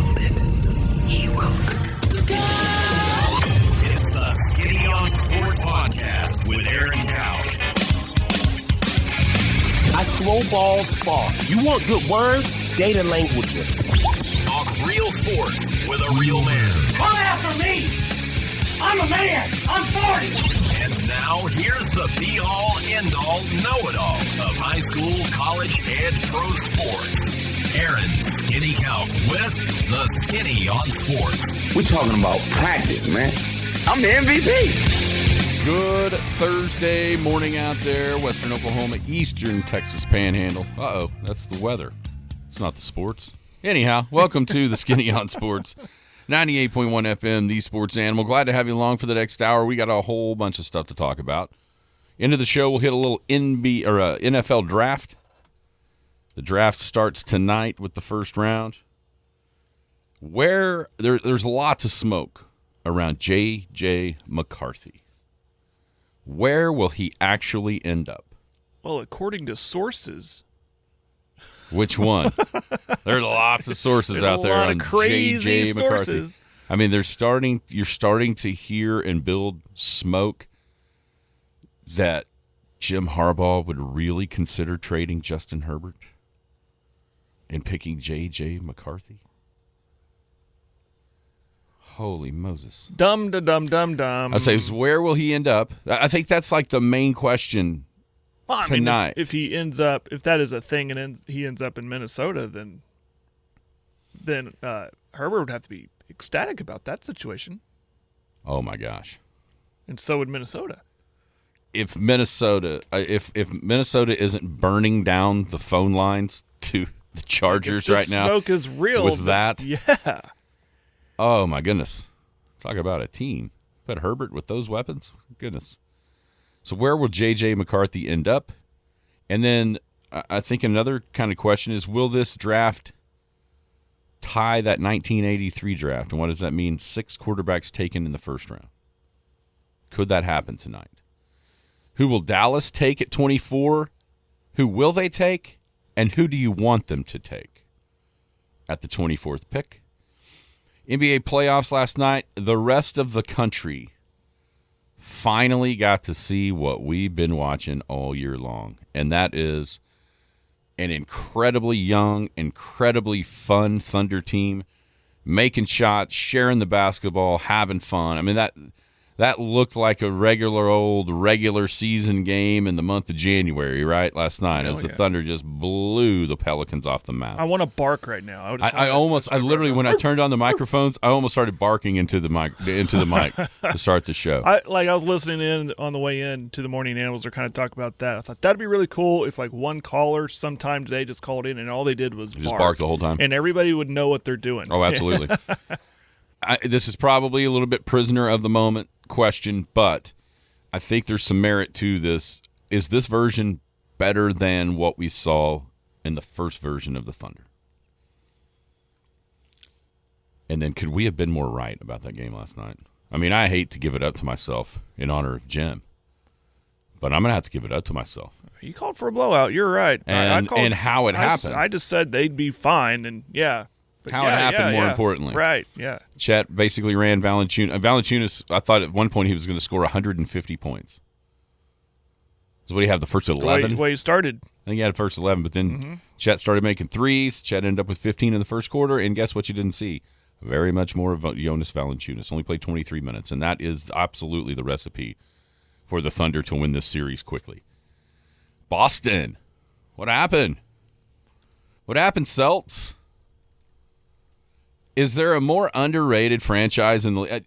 grounded. He will. It's the Skinny on Sports Podcast with Aaron Cowk. I throw balls far. You want good words? Data language. Talk real sports with a real man. Come after me! I'm a man! I'm 40! And now, here's the be-all, end-all, know-it-all of high school, college, and pro sports. Aaron Skinny Cowk with the Skinny on Sports. We're talking about practice, man. I'm the MVP. Good Thursday morning out there, Western Oklahoma, Eastern Texas Panhandle. Uh-oh, that's the weather. It's not the sports. Anyhow, welcome to the Skinny on Sports. 98.1 FM, the Sports Animal. Glad to have you along for the next hour. We got a whole bunch of stuff to talk about. End of the show, we'll hit a little NFL draft. The draft starts tonight with the first round. There's lots of smoke around J.J. McCarthy. Where will he actually end up? Well, according to sources. Which one? There's lots of sources out there on J.J. McCarthy. I mean, you're starting to hear and build smoke that Jim Harbaugh would really consider trading Justin Herbert and picking J.J. McCarthy. Holy Moses. Dum. I say, where will he end up? I think that's like the main question tonight. If that is a thing and he ends up in Minnesota, then Herbert would have to be ecstatic about that situation. Oh my gosh. And so would Minnesota. If Minnesota isn't burning down the phone lines to the Chargers right now, smoke is real with that. Yeah. Oh my goodness. Talk about a team. But Herbert with those weapons? Goodness. So where will J.J. McCarthy end up? And then I think another kind of question is, will this draft tie that 1983 draft? And what does that mean? 6 quarterbacks taken in the first round. Could that happen tonight? Who will Dallas take at 24? Who will they take? And who do you want them to take at the 24th pick? NBA playoffs last night. The rest of the country finally got to see what we've been watching all year long, and that is an incredibly young, incredibly fun Thunder team making shots, sharing the basketball, having fun. I mean, that looked like a regular season game in the month of January, right, last night, as the Thunder just blew the Pelicans off the map. I want to bark right now. I literally, when I turned on the microphones, I almost started barking into the mic to start the show. I was listening in on the way in to the Morning Animals. They're kind of talking about that. I thought that'd be really cool if like one caller sometime today just called in and all they did was just bark the whole time, and everybody would know what they're doing. Oh, absolutely. This is probably a little bit prisoner of the moment question, but I think there's some merit to this. Is this version better than what we saw in the first version of the Thunder? And then could we have been more right about that game last night? I mean, I hate to give it up to myself in honor of Jim, but I'm going to have to give it up to myself. You called for a blowout. You're right. And how it happened. I just said they'd be fine, and yeah. It happened, more importantly. Right, yeah. Chet basically ran Valanciunas. Valanciunas, I thought at one point he was going to score 150 points. So what do you have, the first 11? The way he started. I think he had the first 11, but then Chet started making threes. Chet ended up with 15 in the first quarter, and guess what you didn't see? Very much more of Jonas Valanciunas. Only played 23 minutes, and that is absolutely the recipe for the Thunder to win this series quickly. Boston. What happened? What happened, Celts? Is there a more underrated franchise in the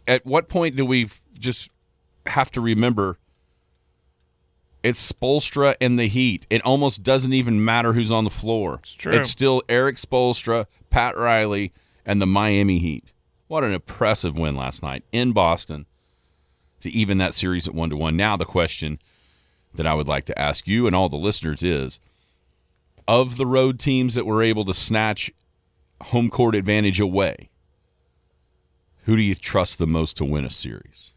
at what point do we just have to remember it's Spoelstra and the Heat? It almost doesn't even matter who's on the floor. It's true. It's still Eric Spoelstra, Pat Riley, and the Miami Heat. What an impressive win last night in Boston to even that series at 1-1. Now the question that I would like to ask you and all the listeners is, of the road teams that were able to snatch home court advantage away, who do you trust the most to win a series?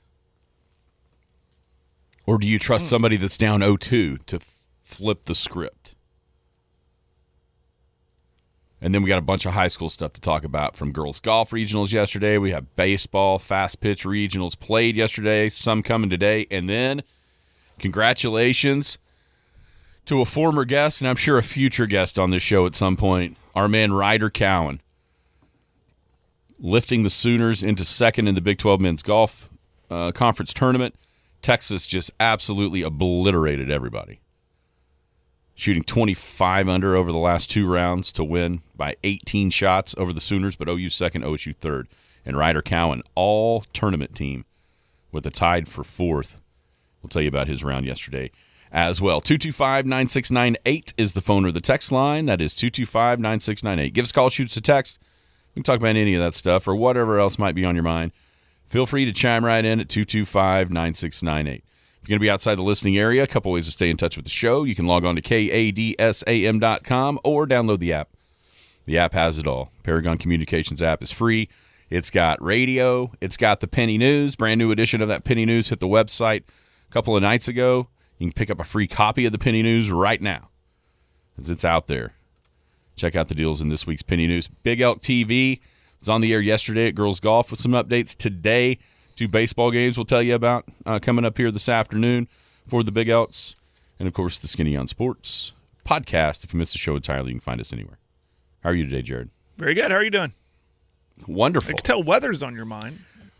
Or do you trust somebody that's down 0-2 to flip the script? And then we got a bunch of high school stuff to talk about from girls golf regionals yesterday. We have baseball, fast pitch regionals played yesterday, some coming today. And then congratulations to a former guest, and I'm sure a future guest on this show at some point, our man Ryder Cowan, lifting the Sooners into second in the Big 12 men's golf conference tournament. Texas just absolutely obliterated everybody, shooting 25 under over the last 2 rounds to win by 18 shots over the Sooners, but OU second, OSU third. And Ryder Cowan, all tournament team with a tied for 4th. We'll tell you about his round yesterday as well. 225-9698 is the phone or the text line. That is 225-9698. Give us a call, shoot us a text. We can talk about any of that stuff or whatever else might be on your mind. Feel free to chime right in at 225-9698. If you're going to be outside the listening area, a couple ways to stay in touch with the show. You can log on to kadsam.com or download the app. The app has it all. Paragon Communications app is free. It's got radio. It's got the Penny News. Brand new edition of that Penny News hit the website a couple of nights ago. You can pick up a free copy of the Penny News right now, as it's out there. Check out the deals in this week's Penny News. Big Elk TV was on the air yesterday at Girls Golf with some updates. Today, 2 baseball games we'll tell you about coming up here this afternoon for the Big Elks. And, of course, the Skinny on Sports podcast. If you missed the show entirely, you can find us anywhere. How are you today, Jared? Very good. How are you doing? Wonderful. I can tell weather's on your mind.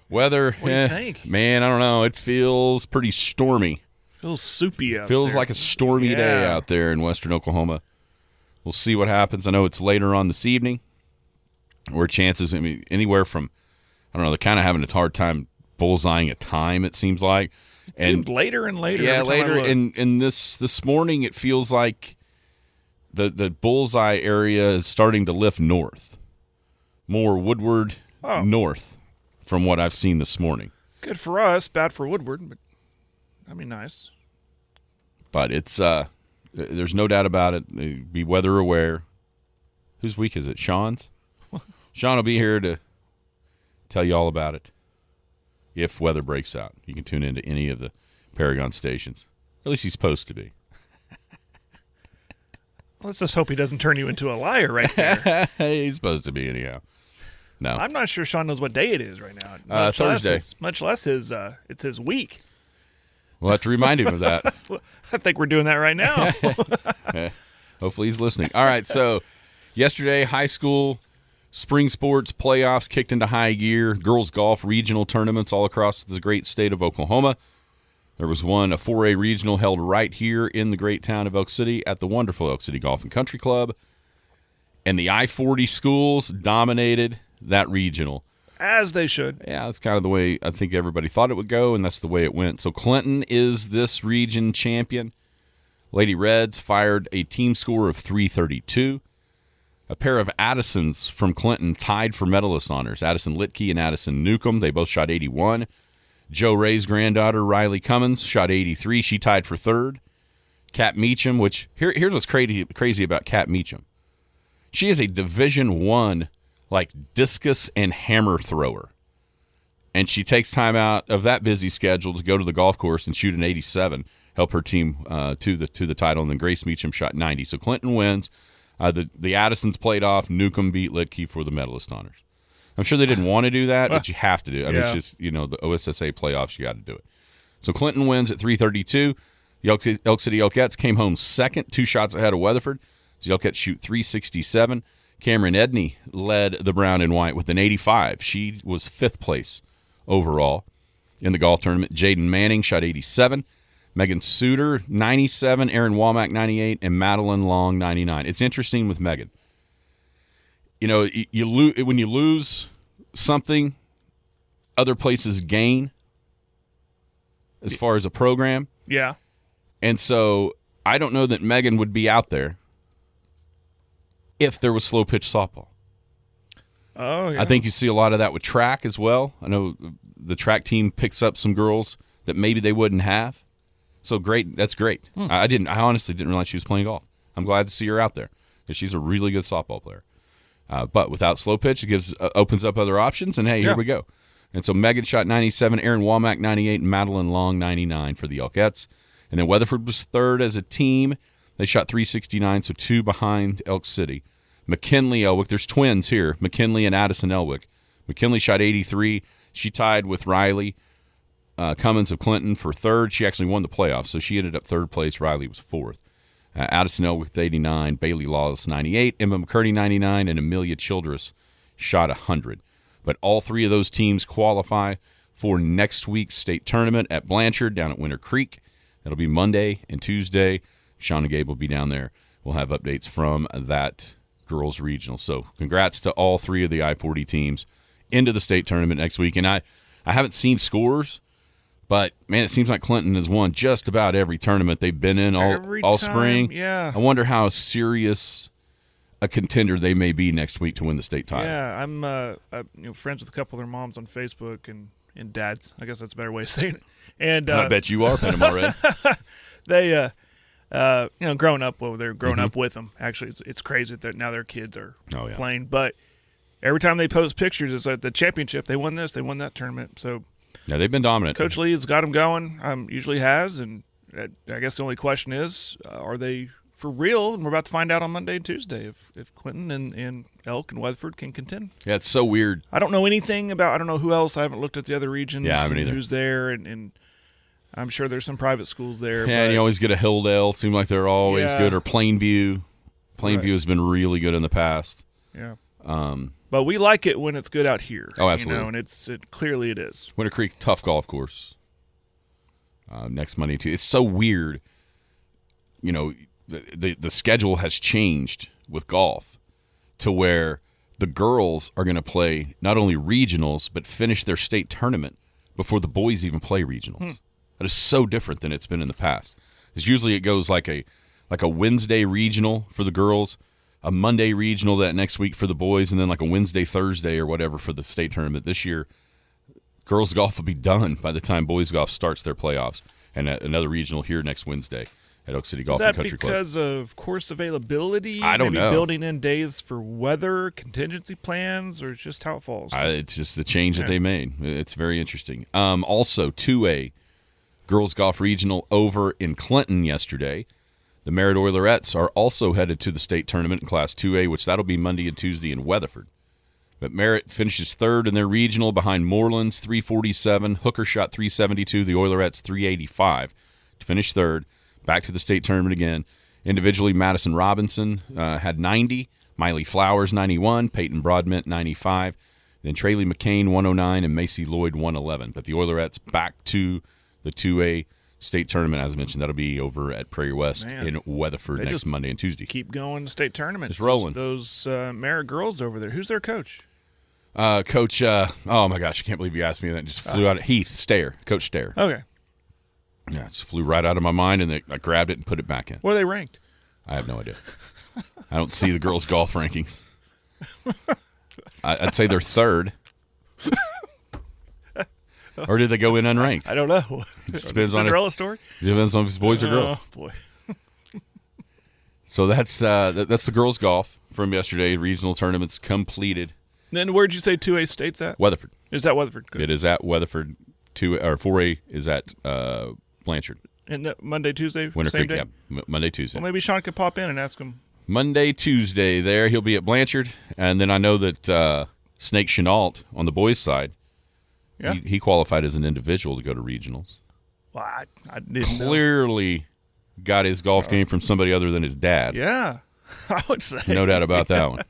Weather, what do you think? Man, I don't know. It feels pretty stormy. Feels soupy out Feels there. like a stormy day out there in western Oklahoma. We'll see what happens. I know it's later on this evening, where chances, I mean, anywhere from, I don't know, they're kind of having a hard time bullseyeing a time, it seems like. It seemed later and later. Yeah, later. And this morning it feels like the bullseye area is starting to lift north. More Woodward north from what I've seen this morning. Good for us, bad for Woodward, but that'd be nice. But it's there's no doubt about it. Be weather aware. Whose week is it? Sean's? Sean will be here to tell you all about it if weather breaks out. You can tune into any of the Paragon stations. At least he's supposed to be. Let's just hope he doesn't turn you into a liar right there. He's supposed to be anyhow. No. I'm not sure Sean knows what day it is right now. Thursday. Much less it's his week. We'll have to remind him of that. I think we're doing that right now. Hopefully he's listening. All right, so yesterday, high school spring sports playoffs kicked into high gear. Girls golf regional tournaments all across the great state of Oklahoma. There was one, a 4A regional held right here in the great town of Elk City at the wonderful Elk City Golf and Country Club. And the I-40 schools dominated that regional. As they should. Yeah, that's kind of the way I think everybody thought it would go, and that's the way it went. So Clinton is this region champion. Lady Reds fired a team score of 332. A pair of Addisons from Clinton tied for medalist honors. Addison Litke and Addison Newcomb, they both shot 81. Joe Ray's granddaughter, Riley Cummins, shot 83. She tied for third. Kat Meacham, which here's what's crazy about Kat Meacham. She is a Division I like discus and hammer thrower. And she takes time out of that busy schedule to go to the golf course and shoot an 87, help her team to the title. And then Grace Meacham shot 90. So Clinton wins. The Addisons played off. Newcomb beat Litke for the medalist honors. I'm sure they didn't want to do that, but you have to do it. I mean, it's just, the OSSA playoffs, you got to do it. So Clinton wins at 332. The Elk City Elkettes came home second, 2 shots ahead of Weatherford. The Elkettes shoot 367. Cameron Edney led the brown and white with an 85. She was 5th place overall in the golf tournament. Jaden Manning shot 87. Megan Suter, 97. Aaron Womack, 98. And Madeline Long, 99. It's interesting with Megan. When you lose something, other places gain as far as a program. Yeah. And so I don't know that Megan would be out there if there was slow pitch softball. Oh, yeah. I think you see a lot of that with track as well. I know the track team picks up some girls that maybe they wouldn't have. So great. That's great. I honestly didn't realize she was playing golf. I'm glad to see her out there because she's a really good softball player. But without slow pitch, it opens up other options, and hey, here we go. And so Megan shot 97, Aaron Womack 98, and Madeline Long 99 for the Elkettes. And then Weatherford was third as a team. They shot 369, so 2 behind Elk City. McKinley Elwick. There's twins here, McKinley and Addison Elwick. McKinley shot 83. She tied with Riley Cummins of Clinton for third. She actually won the playoffs, so she ended up third place. Riley was fourth. Addison Elwick with 89, Bailey Lawless 98, Emma McCurdy 99, and Amelia Childress shot 100. But all three of those teams qualify for next week's state tournament at Blanchard down at Winter Creek. That'll be Monday and Tuesday. Sean and Gabe will be down there. We'll have updates from that girls regional. So congrats to all three of the I-40 teams into the state tournament next week. And I haven't seen scores, but, man, it seems like Clinton has won just about every tournament they've been in all spring. Yeah. I wonder how serious a contender they may be next week to win the state title. Yeah, I'm friends with a couple of their moms on Facebook and dads. I guess that's a better way of saying it. And I bet you are, Panama Red. They, growing up over there, growing up with them. Actually, it's crazy that now their kids are playing. But every time they post pictures, it's like the championship. They won this, they won that tournament. So yeah, they've been dominant. Coach Lee has got them going. Usually has, and I guess the only question is, are they for real? And we're about to find out on Monday and Tuesday if Clinton and Elk and Weatherford can contend. Yeah, it's so weird. I don't know anything about. I don't know who else. I haven't looked at the other regions. Yeah, I haven't either. Who's there, and I'm sure there's some private schools there. Yeah, and you always get a Hilldale. Seem like they're always good, or Plainview. Plainview has been really good in the past. Yeah. But we like it when it's good out here. Oh, absolutely. And clearly it is. Winter Creek, tough golf course. Next Monday, too. It's so weird. The schedule has changed with golf to where the girls are going to play not only regionals but finish their state tournament before the boys even play regionals. That is so different than it's been in the past. Because usually it goes like a Wednesday regional for the girls, a Monday regional that next week for the boys, and then like a Wednesday, Thursday, or whatever for the state tournament. This year, girls golf will be done by the time boys golf starts their playoffs, and another regional here next Wednesday at Elk City Golf and Country Club. Is that because of course availability? I don't know. Building in days for weather, contingency plans, or just how it falls? It's just the change that they made. It's very interesting. Also, 2A girls golf regional over in Clinton yesterday. The Merritt Oilerettes are also headed to the state tournament in Class 2A, which that'll be Monday and Tuesday in Weatherford. But Merritt finishes third in their regional behind Moreland's 347. Hooker shot 372. The Oilerettes 385 to finish third. Back to the state tournament again. Individually, Madison Robinson had 90. Miley Flowers 91. Peyton Broadbent 95. Then Traley McCain 109 and Macy Lloyd 111. But the Oilerettes back to the 2A state tournament, as I mentioned. That'll be over at Prairie West in Weatherford next Monday and Tuesday. Keep going to state tournaments. It's rolling. Those Merritt girls over there. Who's their coach? Coach, oh my gosh, I can't believe you asked me that. It just flew out of Heath Stair, Coach Stair. Okay. Yeah, it just flew right out of my mind, and I grabbed it and put it back in. Where are they ranked? I have no idea. I don't see the girls' golf rankings. I'd say they're third. Or did they go in unranked? I don't know. It just depends on Cinderella story? It depends on if it's boys or girls. Oh, boy. So that's the girls' golf from yesterday. Regional tournaments completed. Then where'd you say 2A state's at? Weatherford. Is that Weatherford? Good. It is at Weatherford. 4A is at Blanchard. And that Monday, Tuesday, Winter same Creek, day? yeah. Monday, Tuesday. Well, maybe Sean could pop in and ask him. Monday, Tuesday there. He'll be at Blanchard. And then I know that Snake Chenault on the boys' side, he qualified as an individual to go to regionals. Well, I didn't Clearly got his golf game from somebody other than his dad. Yeah, I would say. No doubt about that one.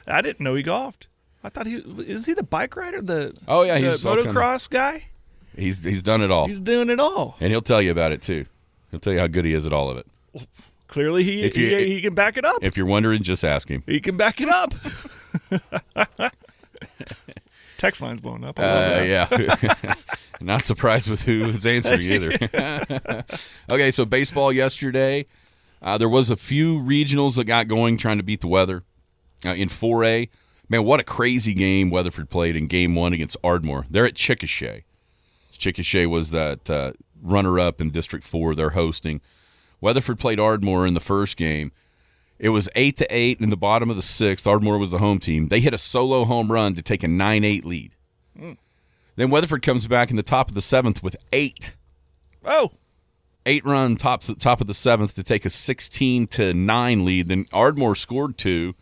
I didn't know he golfed. I thought is he the bike rider? He's the motocross guy? He's done it all. He's doing it all. And he'll tell you about it, too. He'll tell you how good he is at all of it. Clearly, he can back it up. If you're wondering, just ask him. He can back it up. Text line's blowing up. Yeah. Not surprised with who's answering either. Okay, so baseball yesterday. There was a few regionals that got going trying to beat the weather. In 4A, man, what a crazy game Weatherford played in Game 1 against Ardmore. They're at Chickasha. Chickasha was that runner-up in District 4 they're hosting. Weatherford played Ardmore in the first game. It was 8-8 in the bottom of the sixth. Ardmore was the home team. They hit a solo home run to take a 9-8 lead. Then Weatherford comes back in the top of the seventh with 8. Oh. 8-run top of the seventh to take a 16-9 lead. Then Ardmore scored 2,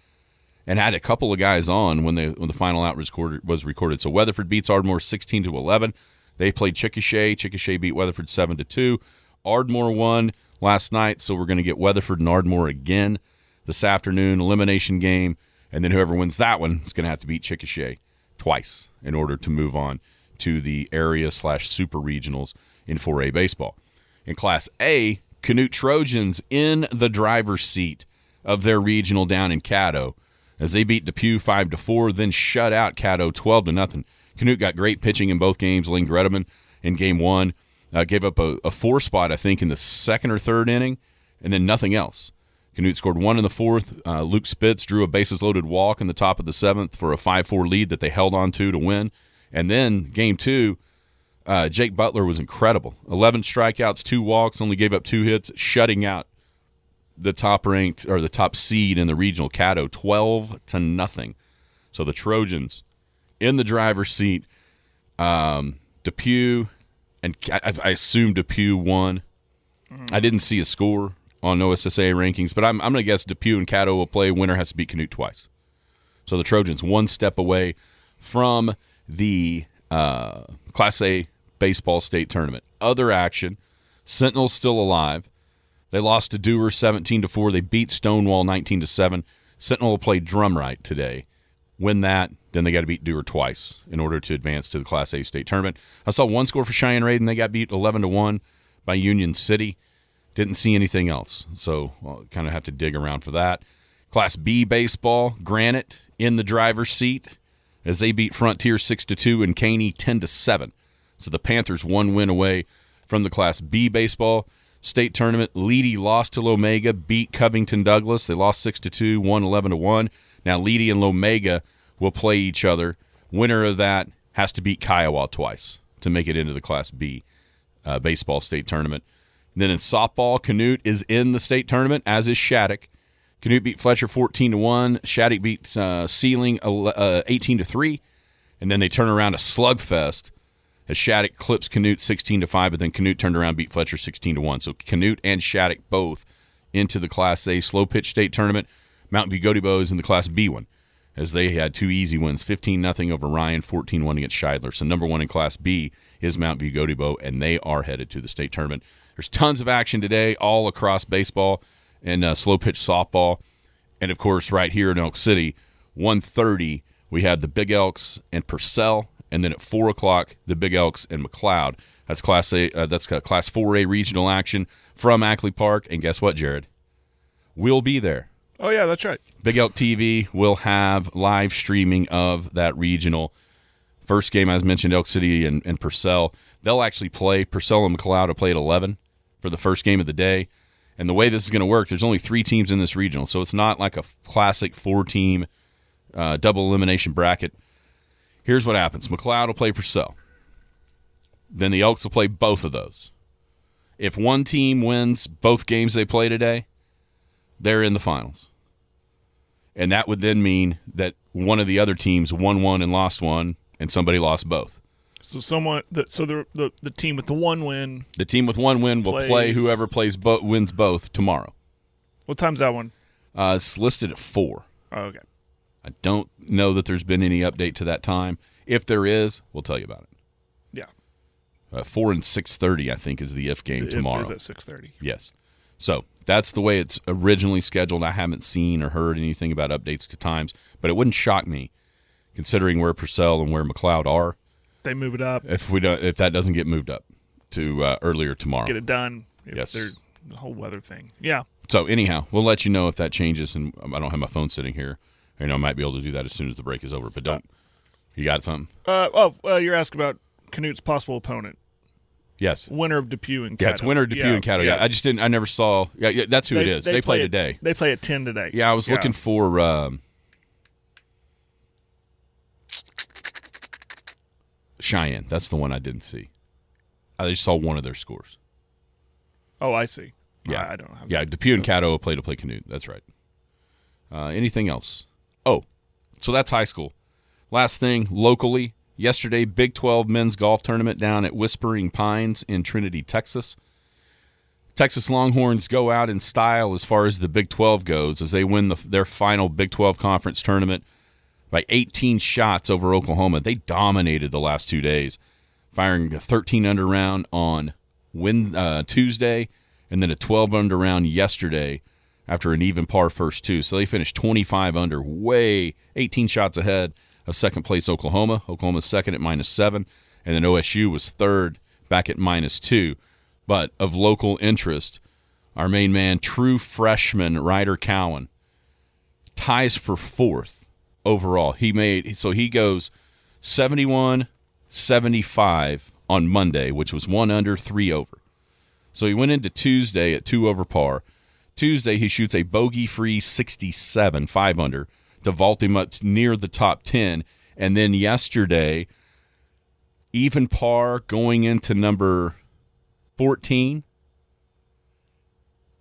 and had a couple of guys on when the final out was recorded. So Weatherford beats Ardmore 16-11. They played Chickasha. Chickasha beat Weatherford 7-2. Ardmore won last night, so we're going to get Weatherford and Ardmore again this afternoon, elimination game, and then whoever wins that one is going to have to beat Chickasha twice in order to move on to the area/super regionals in 4A baseball. In Class A, Canute Trojans in the driver's seat of their regional down in Caddo as they beat Depew 5-4, then shut out Caddo 12-0. Canute got great pitching in both games. Lane Gredeman in game one gave up a 4 spot, I think, in the second or third inning, and then nothing else. Canute scored 1 in the fourth. Luke Spitz drew a bases-loaded walk in the top of the seventh for a 5-4 lead that they held on to win. And then game 2, Jake Butler was incredible. 11 strikeouts, 2 walks, only gave up 2 hits, shutting out the top-ranked or the top seed in the regional Caddo 12-0. So the Trojans in the driver's seat. Depew, and I assume Depew won. I didn't see a score on OSSA rankings, but I'm going to guess Depew and Caddo will play. Winner has to beat Canute twice. So the Trojans 1 step away from the Class A baseball state tournament. Other action, Sentinel's still alive. They lost to Dewar 17-4. They beat Stonewall 19-7. Sentinel will play Drumright today. Win that, then they got to beat Dewar twice in order to advance to the Class A state tournament. I saw one score for Cheyenne Raiden. They got beat 11-1 by Union City. Didn't see anything else, so I'll kind of have to dig around for that. Class B baseball, Granite in the driver's seat as they beat Frontier 6-2 and Caney 10-7. So the Panthers 1 win away from the Class B baseball state tournament. Leedy lost to Lomega, beat Covington Douglas. They lost 6-2, won 11-1. Now Leedy and Lomega will play each other. Winner of that has to beat Kiowa twice to make it into the Class B baseball state tournament. And then in softball, Canute is in the state tournament, as is Shattuck. Canute beat Fletcher 14-1. Shattuck beat Sealing 18-3. And then they turn around a slugfest as Shattuck clips Canute 16-5, but then Canute turned around and beat Fletcher 16-1. So Canute and Shattuck both into the Class A slow pitch state tournament. Mountain View Gotebo is in the Class B one, as they had 2 easy wins, 15-0 over Ryan, 14-1 against Scheidler. So number 1 in Class B is Mountain View Gotebo, and they are headed to the state tournament. There's tons of action today all across baseball and slow pitch softball. And, of course, right here in Elk City, 1:30, we have the Big Elks and Purcell. And then at 4 o'clock, the Big Elks and McLeod. That's Class A. That's Class 4A regional action from Ackley Park. And guess what, Jared? We'll be there. Oh, yeah, that's right. Big Elk TV will have live streaming of that regional. First game, as mentioned, Elk City and Purcell. They'll actually play. Purcell and McLeod will play at 11 for the first game of the day. And the way this is going to work, there's only 3 teams in this regional, so it's not like a classic 4-team double elimination bracket. Here's what happens. McLeod will play Purcell. Then the Elks will play both of those. If one team wins both games they play today, they're in the finals. And that would then mean that one of the other teams won 1 and lost 1, and somebody lost both. So the team with the 1 win. The team with 1 win will play whoever wins both tomorrow. What time's that one? It's listed at 4. Oh, okay. I don't know that there's been any update to that time. If there is, we'll tell you about it. Yeah. 4 and 6:30, I think, is the if game tomorrow. If is at 6:30. Yes. So that's the way it's originally scheduled. I haven't seen or heard anything about updates to times, but it wouldn't shock me, considering where Purcell and where McLeod are. They move it up. If that doesn't get moved up to earlier tomorrow. Get it done. Yes. The whole weather thing. Yeah. So anyhow, we'll let you know if that changes, and I don't have my phone sitting here. I might be able to do that as soon as the break is over, but don't. You got something? You're asking about Canute's possible opponent. Yes. Winner of Depew and Caddo. Yeah, it's winner of Depew and Caddo. Yeah. I never saw. Yeah, that's who it is. They play today. They play at 10 today. Yeah, I was looking for Cheyenne. That's the one I didn't see. I just saw one of their scores. Oh, I see. Yeah. I don't know. Yeah, Depew and Caddo play Canute. That's right. Anything else? Oh, so that's high school. Last thing, locally, yesterday, Big 12 men's golf tournament down at Whispering Pines in Trinity, Texas. Texas Longhorns go out in style as far as the Big 12 goes as they win their final Big 12 conference tournament by 18 shots over Oklahoma. They dominated the last 2 days, firing a 13-under round on Tuesday and then a 12-under round yesterday after an even par first two. So they finished 25 under, way 18 shots ahead of second-place Oklahoma. Oklahoma's second at -7, and then OSU was third back at -2. But of local interest, our main man, true freshman Ryder Cowan, ties for fourth overall. He goes 71-75 on Monday, which was 1 under, 3 over. So he went into Tuesday at 2 over par. Tuesday he shoots a bogey-free 67, 5 under, to vault him up near the top 10. And then yesterday, even par going into number 14,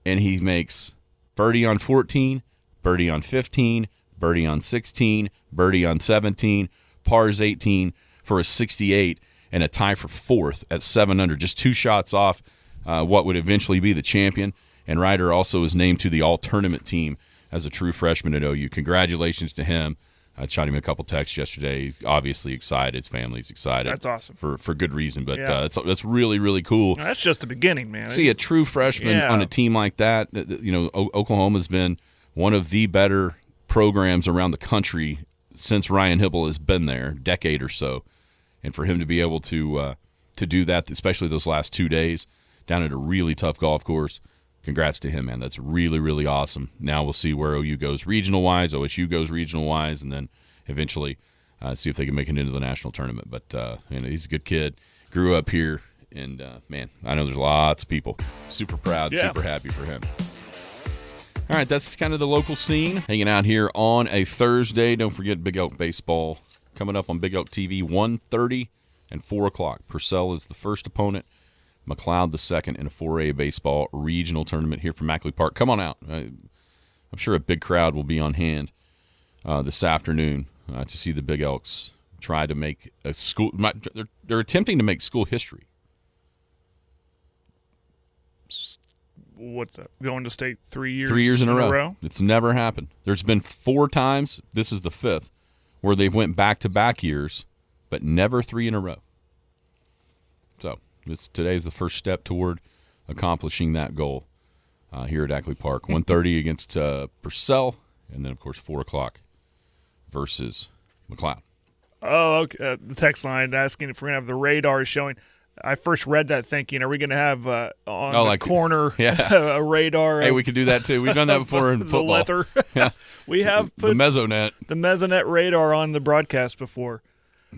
and he makes birdie on 14, birdie on 15, birdie on 16, birdie on 17, pars 18 for a 68 and a tie for fourth at 7 under, just 2 shots off what would eventually be the champion. And Ryder also is named to the all-tournament team as a true freshman at OU. Congratulations to him. I shot him a couple texts yesterday. He's obviously excited. His family's excited. That's awesome. For good reason. But that's really, really cool. That's just the beginning, man. See a true freshman on a team like that. Oklahoma's been one of the better programs around the country since Ryan Hibble has been there, decade or so. And for him to be able to do that, especially those last 2 days down at a really tough golf course, congrats to him, man. That's really, really awesome. Now we'll see where OU goes regional-wise, OSU goes regional-wise, and then eventually see if they can make it into the national tournament. But he's a good kid, grew up here, and, man, I know there's lots of people super proud, super happy for him. All right, that's kind of the local scene. Hanging out here on a Thursday. Don't forget Big Elk Baseball coming up on Big Elk TV, 1:30 and 4 o'clock. Purcell is the first opponent. McLeod the second in a 4A baseball regional tournament here from Mackley Park. Come on out. I'm sure a big crowd will be on hand this afternoon to see the Big Elks try to make a school. They're attempting to make school history. What's that? Going to state 3 years? 3 years in a row. It's never happened. There's been 4 times. This is the 5th where they've went back-to-back years, but never 3 in a row. So today's the first step toward accomplishing that goal here at Ackley Park. 1:30 against Purcell, and then, of course, 4 o'clock versus McLeod. Oh, okay. The text line asking if we're going to have the radar showing. I first read that thinking, are we going to have on the corner a radar? Hey, we could do that too. We've done that before in football. The leather. Yeah. We have put the Mesonet radar on the broadcast before.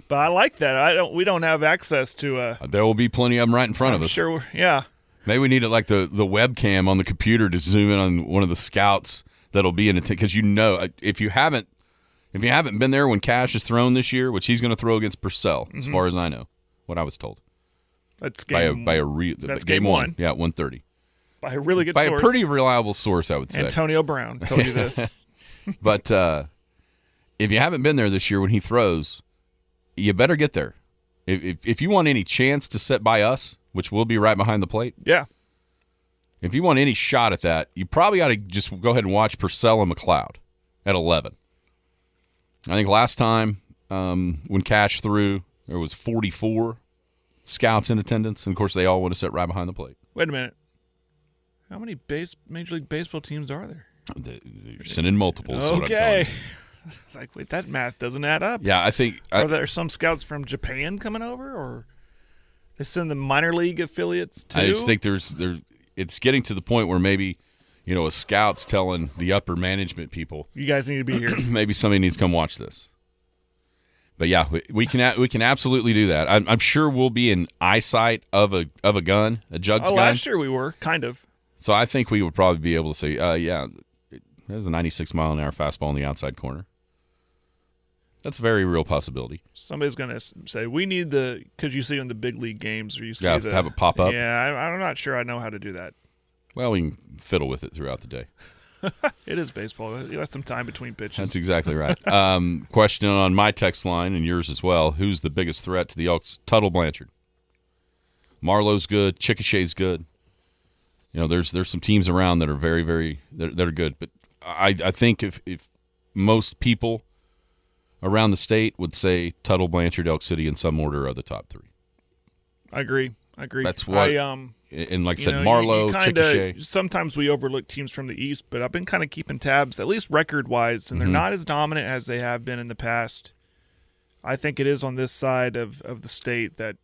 But I like that. We don't have access to. There will be plenty of them right in front of us. Sure, yeah. Maybe we need it like the webcam on the computer to zoom in on one of the scouts that'll be in it, because if you haven't been there when Cash is thrown this year, which he's going to throw against Purcell, as far as I know, what I was told. That's game one. Yeah, 1:30. By a really good source. By a pretty reliable source, I would say. Antonio Brown told you this. But if you haven't been there this year when he throws, you better get there. If you want any chance to sit by us, which will be right behind the plate. Yeah. If you want any shot at that, you probably ought to just go ahead and watch Purcell and McLeod at 11. I think last time when Cash threw, there was 44 scouts in attendance, and of course they all want to sit right behind the plate. Wait a minute. How many Major League Baseball teams are there? They're sending multiples. Okay. It's like, wait, that math doesn't add up. Yeah, I think. Are there some scouts from Japan coming over, or they send the minor league affiliates too? I just think it's getting to the point where maybe, a scout's telling the upper management people, you guys need to be here. Maybe somebody needs to come watch this. But yeah, we can absolutely do that. I'm sure we'll be in eyesight of a gun, a Jugs gun. Last year we were, kind of. So I think we would probably be able to say, there's a 96-mile-an-hour fastball in the outside corner. That's a very real possibility. Somebody's going to say, we need because you see in the big league games, or you see have it pop up. Yeah, I'm not sure I know how to do that. Well, we can fiddle with it throughout the day. It is baseball. You have some time between pitches. That's exactly right. Question on my text line and yours as well. Who's the biggest threat to the Elks? Tuttle Blanchard. Marlowe's good. Chickasha's good. there's some teams around that are very, very that are good. But I think if most people around the state would say Tuttle, Blanchard, Elk City in some order are the top 3. I agree. That's what. And like I said, Marlowe, Chickasha. Sometimes we overlook teams from the East, but I've been kind of keeping tabs, at least record-wise, and they're not as dominant as they have been in the past. I think it is on this side of the state that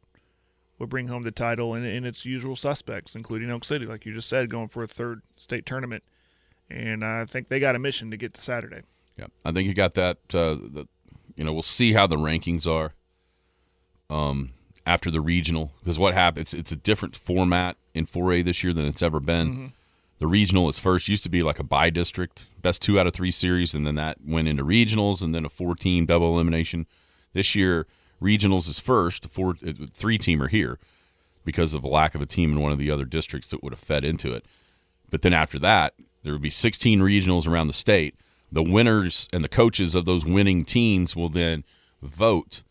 would bring home the title and its usual suspects, including Elk City, like you just said, going for a 3rd state tournament. And I think they got a mission to get to Saturday. Yeah, I think you got that. We'll see how the rankings are after the regional, because what happens, it's a different format in 4A this year than it's ever been. The regional is first. Used to be like a bye district, best 2 out of 3 series, and then that went into regionals, and then a 4-team double elimination. This year, regionals is first, a 3-teamer here, because of the lack of a team in one of the other districts that would have fed into it. But then after that, there would be 16 regionals around the state. The winners and the coaches of those winning teams will then vote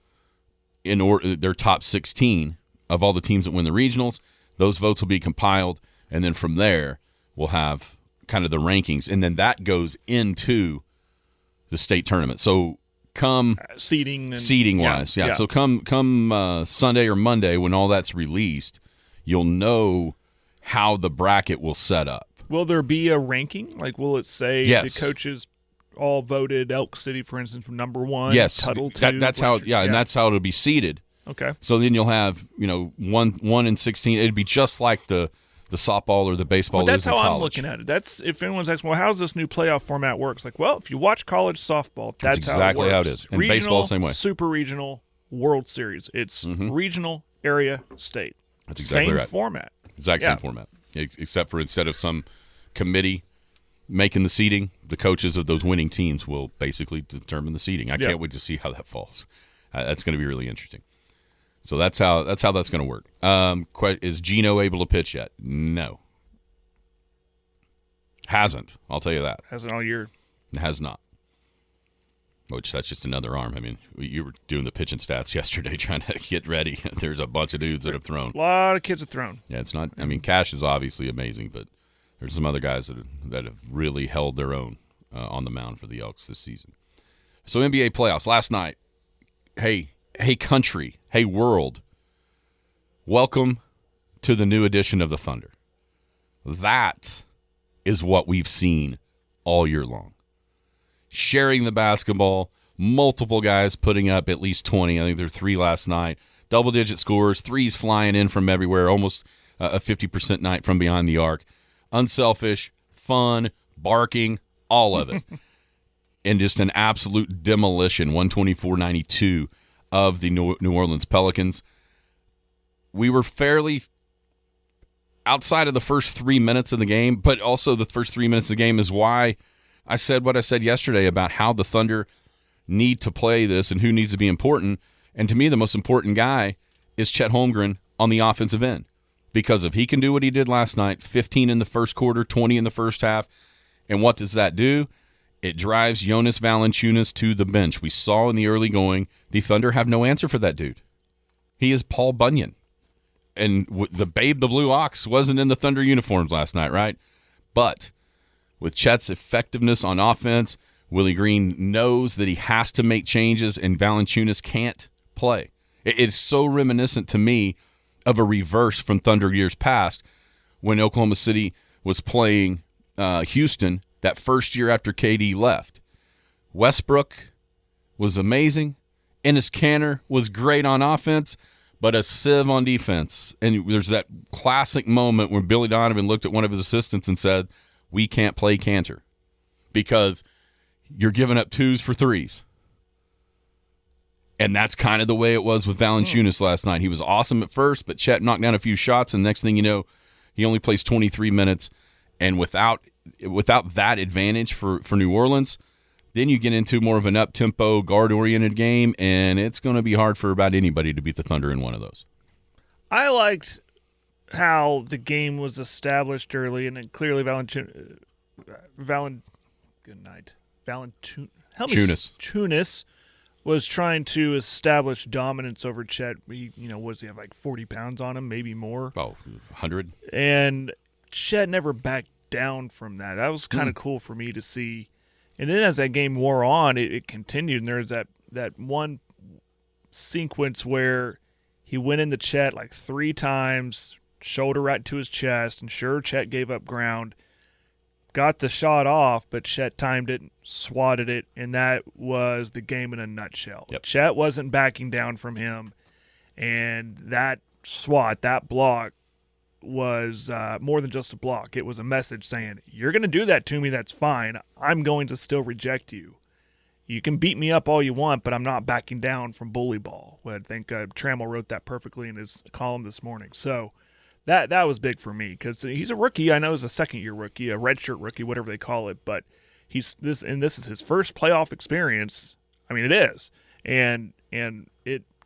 in their top 16 of all the teams that win the regionals. Those votes will be compiled, and then from there we'll have kind of the rankings, and then that goes into the state tournament. So come seeding wise, yeah. So come Sunday or Monday when all that's released, you'll know how the bracket will set up. Will there be a ranking? Like, will it say yes. The coaches all voted Elk City, for instance, number 1? Yes, Tuttle 2. That's how. Yeah, and that's how it'll be seeded. Okay. So then you'll have 1 in 16. It'd be just like the softball or the baseball. But that's is in how college. I'm looking at it. That's if anyone's asking, well, how's this new playoff format works? Like, well, if you watch college softball, that's exactly how it is. And regional, baseball, same way. Super regional, World Series. It's regional, area, state. That's exactly right. Same format. Exact same format, except for instead of some committee making the seeding, the coaches of those winning teams will basically determine the seeding. I can't wait to see how that falls. That's going to be really interesting. So that's how that's going to work. Is Gino able to pitch yet? No. Hasn't. I'll tell you that. Hasn't all year. Has not. Which, that's just another arm. I mean, you were doing the pitching stats yesterday trying to get ready. There's a bunch of dudes that have thrown. A lot of kids have thrown. Yeah, it's not – I mean, Cash is obviously amazing, but there's some other guys that have really held their own on the mound for the Elks this season. So NBA playoffs last night. Hey country, hey world, welcome to the new edition of the Thunder. That is what we've seen all year long. Sharing the basketball, multiple guys putting up at least 20. I think there were 3 last night. Double-digit scores, threes flying in from everywhere, almost a 50% night from behind the arc. Unselfish, fun, barking, all of it. And just an absolute demolition, 124-92 of the New Orleans Pelicans. We were fairly outside of the first 3 minutes of the game, but also the first 3 minutes of the game is why I said what I said yesterday about how the Thunder need to play this and who needs to be important. And to me, the most important guy is Chet Holmgren on the offensive end. Because if he can do what he did last night, 15 in the first quarter, 20 in the first half, and what does that do? It drives Jonas Valanciunas to the bench. We saw in the early going, the Thunder have no answer for that dude. He is Paul Bunyan. And the Babe the Blue Ox wasn't in the Thunder uniforms last night, right? But with Chet's effectiveness on offense, Willie Green knows that he has to make changes, and Valanciunas can't play. It's so reminiscent to me of a reverse from Thunder years past when Oklahoma City was playing Houston that first year after KD left. Westbrook was amazing. Enes Kanter was great on offense, but a sieve on defense. And there's that classic moment where Billy Donovan looked at one of his assistants and said, we can't play Kanter because you're giving up 2s for 3s. And that's kind of the way it was with Valanciunas last night. He was awesome at first, but Chet knocked down a few shots, and next thing you know, he only plays 23 minutes. And without that advantage for New Orleans, then you get into more of an up-tempo, guard-oriented game, and it's going to be hard for about anybody to beat the Thunder in one of those. I liked how the game was established early, and then clearly Valanciunas was trying to establish dominance over Chet. He, he have like 40 pounds on him, maybe more. Oh, 100. And Chet never backed down from that. That was kind of cool for me to see. And then as that game wore on, it continued. And there's that one sequence where he went into Chet like 3 times, shoulder right to his chest, and sure, Chet gave up ground. Got the shot off, but Chet timed it, swatted it, and that was the game in a nutshell. Yep. Chet wasn't backing down from him, and that swat, that block, was more than just a block. It was a message saying, you're going to do that to me, that's fine. I'm going to still reject you. You can beat me up all you want, but I'm not backing down from bully ball. Well, I think Trammell wrote that perfectly in his column this morning. So that was big for me because he's a rookie. I know he's a second-year rookie, a redshirt rookie, whatever they call it, but this is his first playoff experience. I mean, it is. And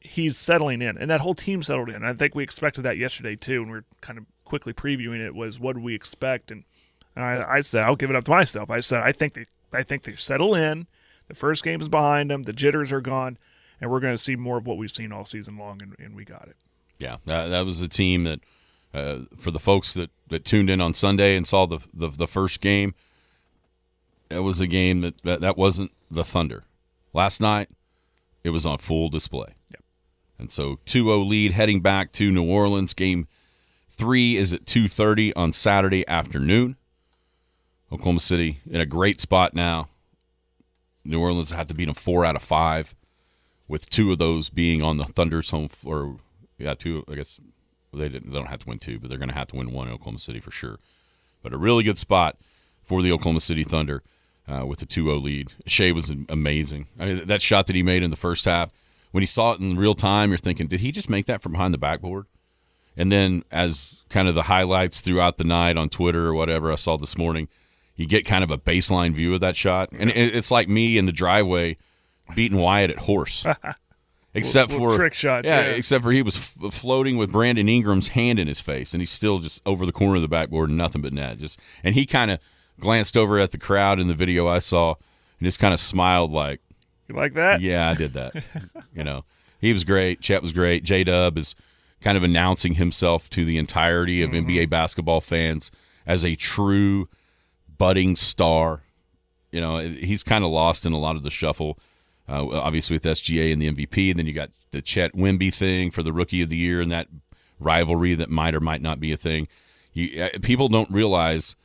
he's settling in, and that whole team settled in. I think we expected that yesterday too, and we were kind of quickly previewing it. Was what did we expect? And I said, I'll give it up to myself. I said I think they settle in. The first game is behind them. The jitters are gone, and we're going to see more of what we've seen all season long, and we got it. Yeah, that was the team that for the folks that tuned in on Sunday and saw the first game. That was a game that wasn't the Thunder. Last night, it was on full display. Yep. And so 2-0 lead heading back to New Orleans. Game 3 is at 2:30 on Saturday afternoon. Oklahoma City in a great spot now. New Orleans had to beat them 4 out of 5, with 2 of those being on the Thunder's home. 2. I guess they don't have to win 2, but they're going to have to win 1 in Oklahoma City for sure. But a really good spot for the Oklahoma City Thunder with the 2-0 lead. Shea was amazing. I mean, that shot that he made in the first half, when you saw it in real time, you're thinking, did he just make that from behind the backboard? And then as kind of the highlights throughout the night on Twitter or whatever I saw this morning, you get kind of a baseline view of that shot. And it's like me in the driveway beating Wyatt at horse. Except for trick shots. Yeah, except for he was floating with Brandon Ingram's hand in his face, and he's still just over the corner of the backboard and nothing but net. And he kind of glanced over at the crowd in the video I saw and just kind of smiled like, "You like that?" Yeah, I did that. He was great. Chet was great. J-Dub is kind of announcing himself to the entirety of NBA basketball fans as a true budding star. He's kind of lost in a lot of the shuffle. Obviously with SGA and the MVP, and then you got the Chet Wemby thing for the Rookie of the Year and that rivalry that might or might not be a thing. People don't realize,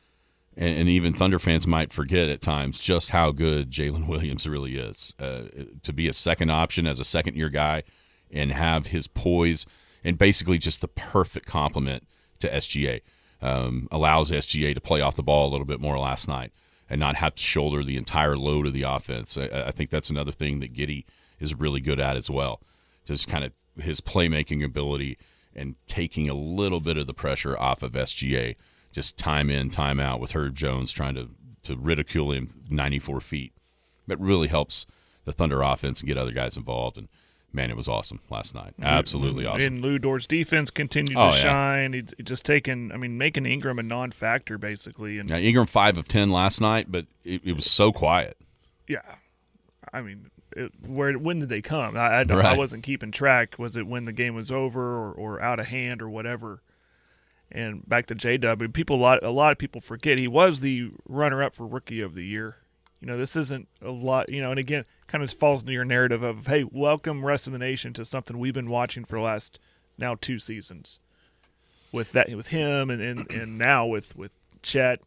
and even Thunder fans might forget at times, just how good Jalen Williams really is. To be a second option as a second-year guy and have his poise and basically just the perfect complement to SGA. Allows SGA to play off the ball a little bit more last night and not have to shoulder the entire load of the offense. I think that's another thing that Giddey is really good at as well. Just kind of his playmaking ability and taking a little bit of the pressure off of SGA. Just time in, time out with Herb Jones trying to ridicule him 94 feet. That really helps the Thunder offense and get other guys involved. And, man, it was awesome last night. Absolutely awesome. And Lou Dort's defense continued to shine. He just making Ingram a non-factor basically. And Ingram 5 of 10 last night, but it was so quiet. Yeah, I mean, when did they come? I wasn't keeping track. Was it when the game was over or out of hand or whatever? And back to J-Dub, a lot of people forget he was the runner-up for Rookie of the Year. This isn't a lot, and again, kind of falls into your narrative of, hey, welcome rest of the nation to something we've been watching for the last now 2 seasons. With him and now with Chet.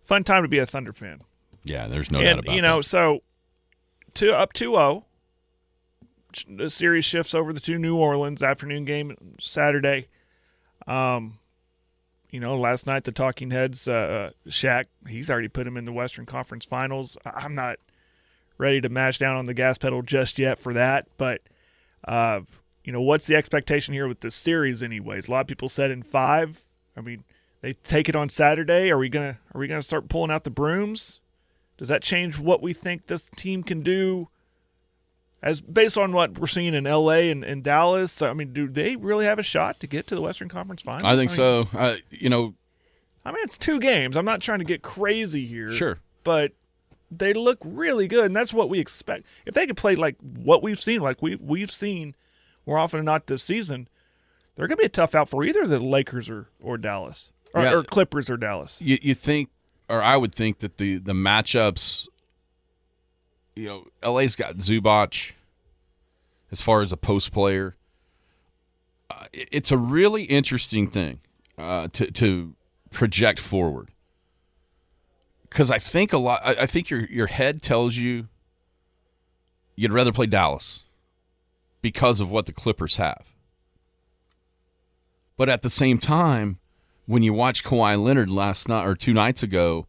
Fun time to be a Thunder fan. Yeah, there's no doubt about that. So up 2-0, the series shifts over to New Orleans, afternoon game Saturday. Last night the Talking Heads, Shaq, he's already put him in the Western Conference Finals. I'm not ready to mash down on the gas pedal just yet for that, but what's the expectation here with this series anyways? A lot of people said in 5. I mean, they take it on Saturday. Are we gonna start pulling out the brooms? Does that change what we think this team can do as based on what we're seeing in LA and Dallas? I mean, do they really have a shot to get to the Western Conference Finals? I think so. It's 2 games. I'm not trying to get crazy here. Sure. But they look really good, and that's what we expect. If they could play like what we've seen, like we've seen more often than not this season, they're going to be a tough out for either the Lakers or Dallas. or Clippers or Dallas. You think, or I would think that the matchups, LA's got Zubac as far as a post player. It's a really interesting thing to project forward, because I think I think your head tells you you'd rather play Dallas because of what the Clippers have. But at the same time, when you watch Kawhi Leonard last night or 2 nights ago,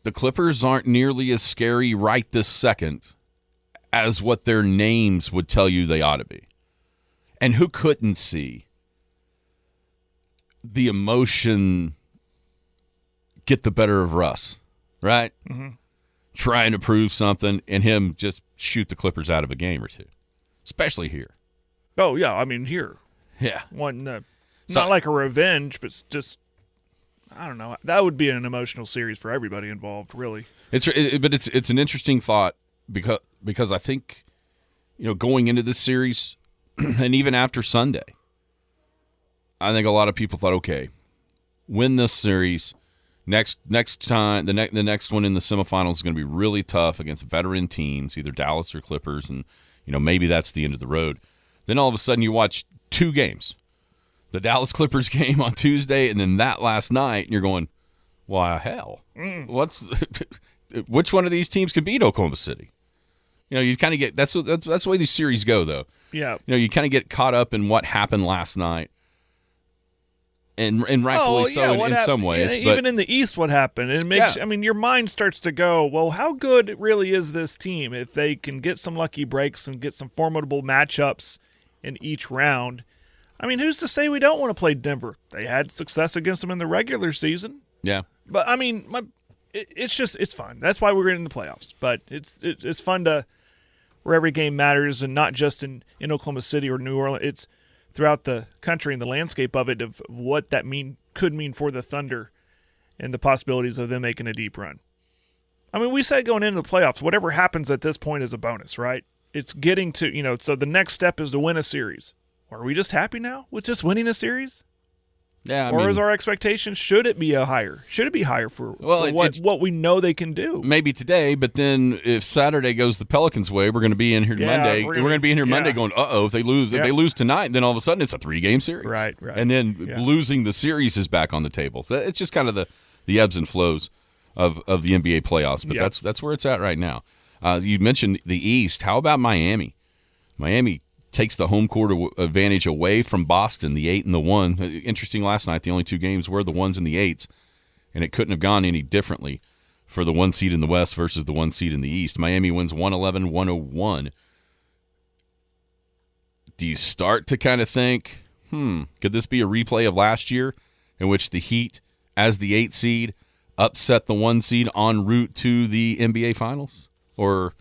the Clippers aren't nearly as scary right this second as what their names would tell you they ought to be. And who couldn't see the emotion get the better of Russ, right? Mm-hmm. Trying to prove something, and him just shoot the Clippers out of a game or two, especially here. Oh, yeah, I mean, here. Yeah. Not like a revenge, but just, I don't know. That would be an emotional series for everybody involved, really. It's an interesting thought because I think, going into this series and even after Sunday, I think a lot of people thought, okay, win this series. Next time, the next one in the semifinals is going to be really tough against veteran teams, either Dallas or Clippers, and maybe that's the end of the road. Then all of a sudden you watch 2 games, the Dallas Clippers game on Tuesday, and then that last night, and you're going, well, hell, which one of these teams could beat Oklahoma City? You kind of get that's the way these series go, though. Yeah, you kind of get caught up in what happened last night. And rightfully so in some ways. Yeah, but even in the East, what happened? It makes, your mind starts to go, well, how good really is this team if they can get some lucky breaks and get some formidable matchups in each round? I mean, who's to say we don't want to play Denver? They had success against them in the regular season. Yeah. But, I mean, it's fun. That's why we're in the playoffs. But it's fun where every game matters, and not just in Oklahoma City or New Orleans. It's throughout the country and the landscape of it, of what that could mean for the Thunder and the possibilities of them making a deep run. I mean, we said going into the playoffs, whatever happens at this point is a bonus, right? It's getting to, so the next step is to win a series. Are we just happy now with just winning a series? Yeah, is our expectation, should it be higher? Should it be higher for what we know they can do? Maybe today, but then if Saturday goes the Pelicans' way, we're going to be in here Monday. We're going to be in here Monday going, if they lose tonight, then all of a sudden it's a 3-game series. Right. And then losing the series is back on the table. So it's just kind of the ebbs and flows of the NBA playoffs, but that's where it's at right now. You mentioned the East. How about Miami? Miami takes the home court advantage away from Boston, the 8 and the 1. Interesting last night, the only 2 games were the 1s and the 8s, and it couldn't have gone any differently for the 1 seed in the West versus the 1 seed in the East. Miami wins 111-101. Do you start to kind of think, could this be a replay of last year in which the Heat, as the 8 seed, upset the 1 seed en route to the NBA Finals? Or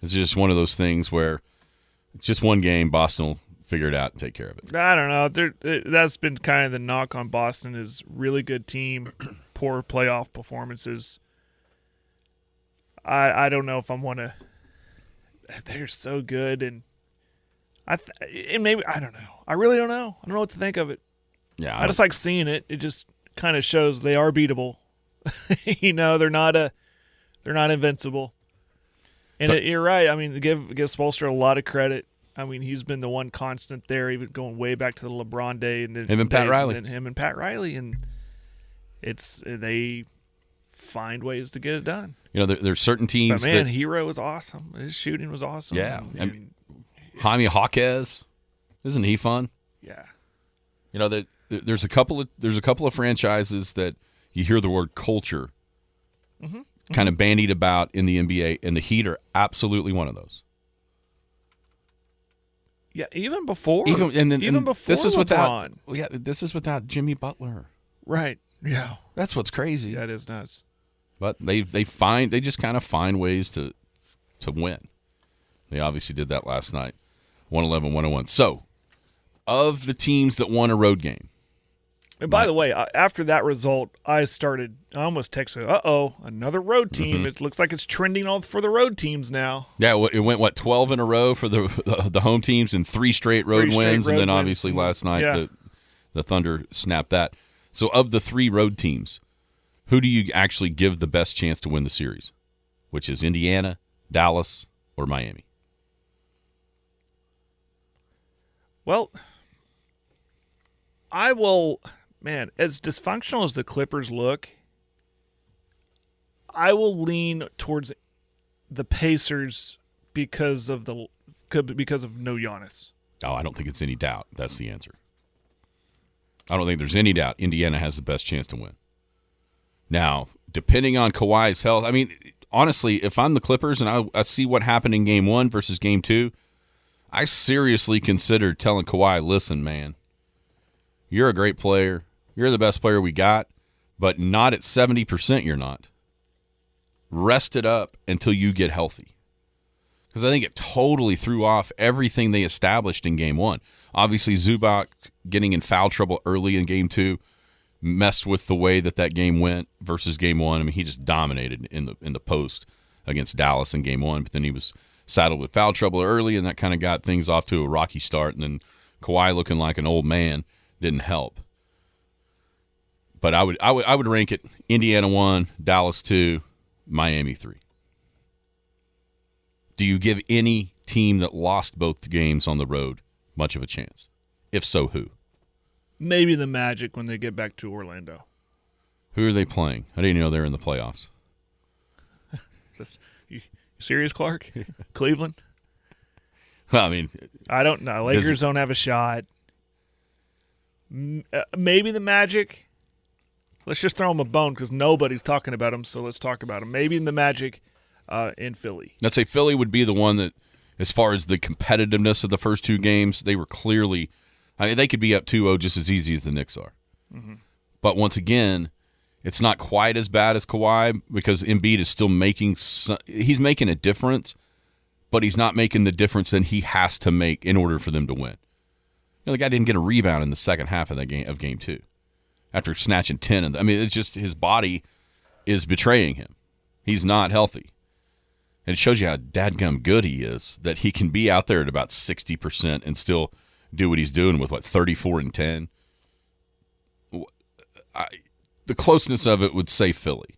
is it just one of those things where it's just one game, Boston will figure it out and take care of it? I don't know. That's been kind of the knock on Boston, is really good team, poor playoff performances. I don't know if I want to – they're so good, and maybe – I don't know. I really don't know. I don't know what to think of it. Yeah, I just like seeing it. It just kind of shows they are beatable. They're not invincible. And you're right. I mean, give Spoelstra a lot of credit. I mean, he's been the one constant there, even going way back to the LeBron day, and him and Pat Riley, and they find ways to get it done. There's certain teams. But man, Hero was awesome. His shooting was awesome. Yeah, I mean, Jaime Jaquez, isn't he fun? Yeah. There's a couple of franchises that you hear the word culture. Mm-hmm. Kind of bandied about in the NBA, and the Heat are absolutely one of those. Yeah, even before before this is LeBron. This is without Jimmy Butler. Right. Yeah. That's what's crazy. That is nuts. But they just kind of find ways to win. They obviously did that last night. 111-101. So, of the teams that won a road game. And by the way, after that result, I almost texted, another road team. Mm-hmm. It looks like it's trending all for the road teams now. Yeah, it went 12 in a row for the home teams and 3 straight road wins. And then obviously last night the Thunder snapped that. So of the 3 road teams, who do you actually give the best chance to win the series? Which is Indiana, Dallas, or Miami? Well, I will, man, as dysfunctional as the Clippers look, I will lean towards the Pacers because of no Giannis. Oh, I don't think it's any doubt. That's the answer. I don't think there's any doubt Indiana has the best chance to win. Now, depending on Kawhi's health, I mean, honestly, if I'm the Clippers and I see what happened in Game 1 versus Game 2, I seriously considered telling Kawhi, listen, man, you're a great player. You're the best player we got, but not at 70% you're not. Rest it up until you get healthy. Because I think it totally threw off everything they established in Game 1. Obviously, Zubac getting in foul trouble early in Game 2 messed with the way that game went versus Game 1. I mean, he just dominated in the post against Dallas in Game 1, but then he was saddled with foul trouble early, and that kind of got things off to a rocky start. And then Kawhi looking like an old man didn't help. But I would rank it Indiana 1, Dallas 2, Miami 3. Do you give any team that lost both games on the road much of a chance? If so, who? Maybe the Magic when they get back to Orlando. Who are they playing? I didn't know they're in the playoffs. You serious, Clark? Cleveland? Well, I mean, I don't know. Lakers don't have a shot. Maybe the Magic. Let's just throw them a bone because nobody's talking about them, so let's talk about them. Maybe the Magic in Philly. I'd say Philly would be the one that, as far as the competitiveness of the first 2 games, they were clearly – I mean, they could be up 2-0 just as easy as the Knicks are. Mm-hmm. But once again, it's not quite as bad as Kawhi because Embiid is still making – he's making a difference, but he's not making the difference that he has to make in order for them to win. The guy didn't get a rebound in the second half of that game Game 2 after snatching 10. I mean, it's just his body is betraying him. He's not healthy. And it shows you how dadgum good he is that he can be out there at about 60% and still do what he's doing with, 34 and 10. The closeness of it would say Philly.